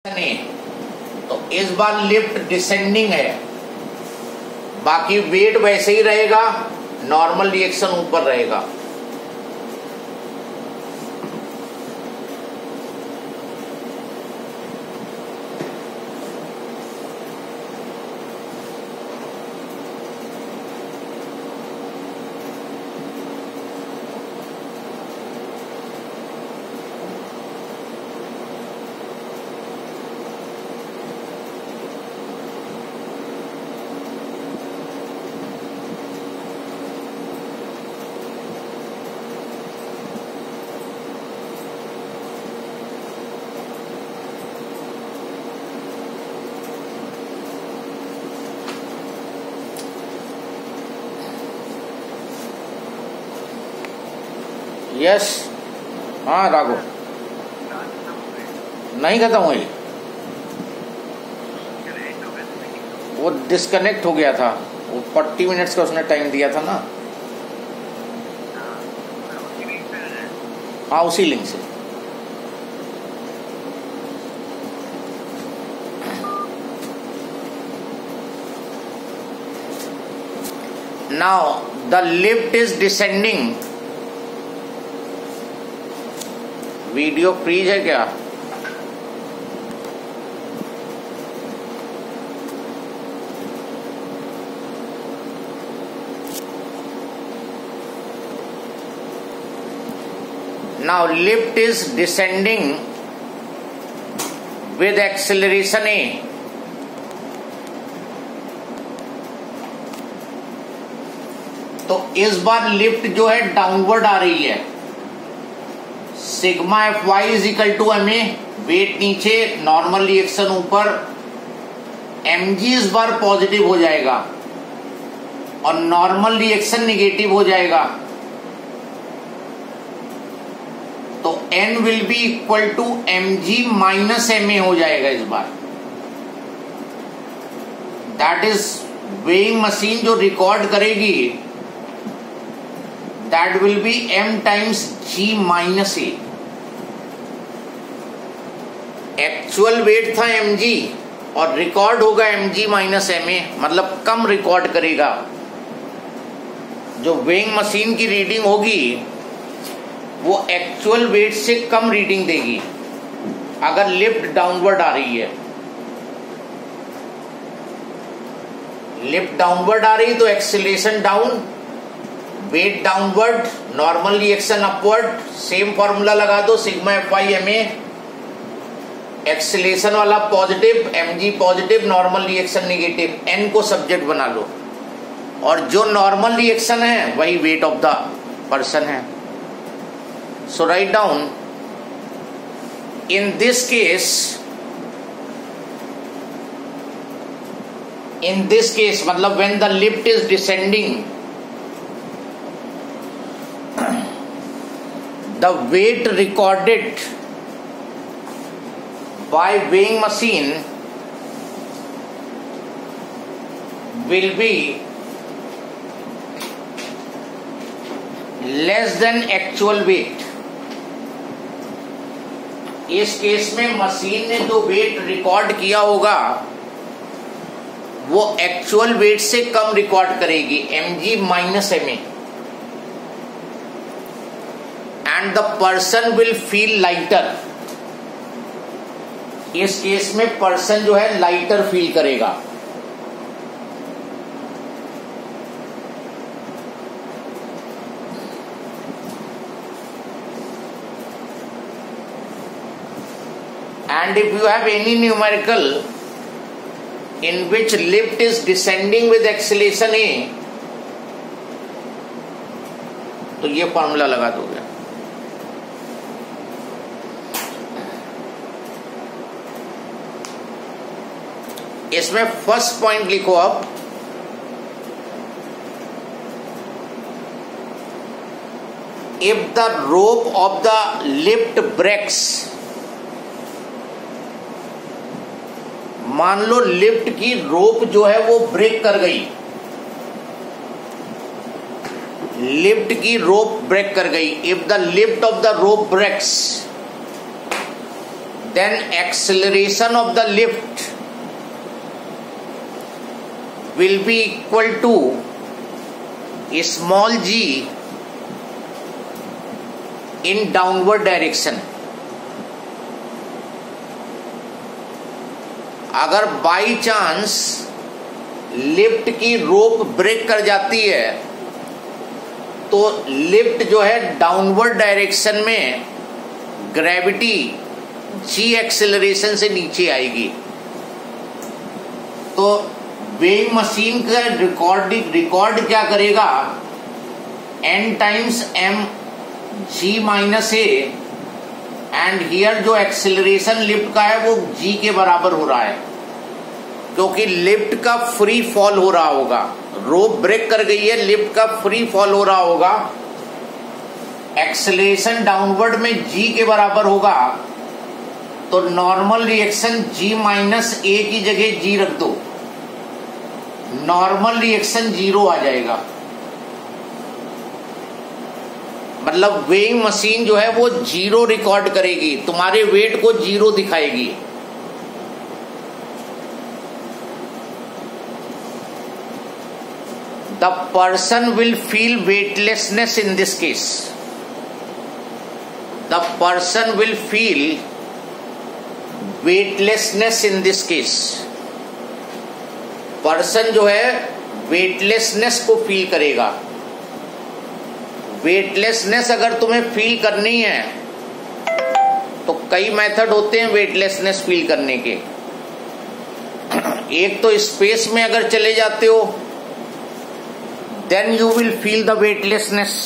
तो इस बार lift descending है, बाकी वेट वैसे ही रहेगा, नॉर्मल रिएक्शन ऊपर रहेगा। यस, हाँ राघव, नहीं खत्म हुई, वो डिस्कनेक्ट हो गया था। वो 40 मिनट्स का उसने टाइम दिया था ना। हाँ, उसी लिंक से। Now the lift is descending. Video freeze है क्या? Now lift is descending with acceleration A. तो इस बार लिफ्ट जो है डाउनवर्ड आ रही है। Sigma F Y is equal to M A, weight नीचे, नॉर्मल रिएक्शन ऊपर। एम जी इस बार पॉजिटिव हो जाएगा और नॉर्मल रिएक्शन निगेटिव हो जाएगा। तो N will be equal to M G minus M A हो जाएगा इस बार। दैट इज वेइंग मशीन जो रिकॉर्ड करेगी, that will be M times G minus A. Actual weight था एम जी और रिकॉर्ड होगा M G minus M A, मतलब कम रिकॉर्ड करेगा। जो वेइंग मशीन की रीडिंग होगी वो एक्चुअल वेट से कम रीडिंग देगी अगर लिफ्ट डाउनवर्ड आ रही है। लिफ्ट डाउनवर्ड आ रही तो acceleration down, weight downward, normal reaction upward. Same formula लगा दो, sigma F Y M A. Acceleration वाला positive, M G positive, normal reaction negative. N को सब्जेक्ट बना लो और जो नॉर्मल रिएक्शन है वही वेट ऑफ द पर्सन है। So write down, in this case मतलब when the lift is descending, the weight recorded by weighing machine will be less than actual weight। इस केस में मशीन ने जो wait record किया होगा वो actual weight से कम रिकॉर्ड करेगी, mg minus M A. And the person will feel lighter. इस केस में पर्सन जो है लाइटर फील करेगा। And if you have any numerical in which lift is descending with acceleration A, तो ये फॉर्मूला लगा दोगे। इसमें फर्स्ट पॉइंट लिखो अब, if the rope of the lift breaks. मान लो लिफ्ट की रोप जो है वो ब्रेक कर गई, लिफ्ट की रोप ब्रेक कर गई। If the lift of the rope breaks then acceleration of the lift will be equal to small g in downward direction. अगर बाई चांस लिफ्ट की रोप ब्रेक कर जाती है तो लिफ्ट जो है डाउनवर्ड डायरेक्शन में ग्रेविटी जी एक्सेलरेशन से नीचे आएगी। तो वेइंग मशीन का रिकॉर्ड क्या करेगा, n times m g minus A, and here जो एक्सेलरेशन लिफ्ट का है वो g के बराबर हो रहा है, क्योंकि लिफ्ट का फ्री फॉल हो रहा होगा। रोप ब्रेक कर गई है, लिफ्ट का फ्री फॉल हो रहा होगा, एक्सेलरेशन डाउनवर्ड में g के बराबर होगा। तो नॉर्मल रिएक्शन g माइनस ए की जगह g रख दो, नॉर्मल रिएक्शन 0 आ जाएगा। मतलब वेइंग मशीन जो है वो 0 रिकॉर्ड करेगी, तुम्हारे वेट को 0 दिखाएगी। The person will feel weightlessness in this case. The person will feel weightlessness in this case. Person जो है वेटलेसनेस को फील करेगा। वेटलेसनेस अगर तुम्हें फील करनी है तो कई मेथड होते हैं वेटलेसनेस फील करने के। एक तो स्पेस में अगर चले जाते हो, then you will feel the weightlessness.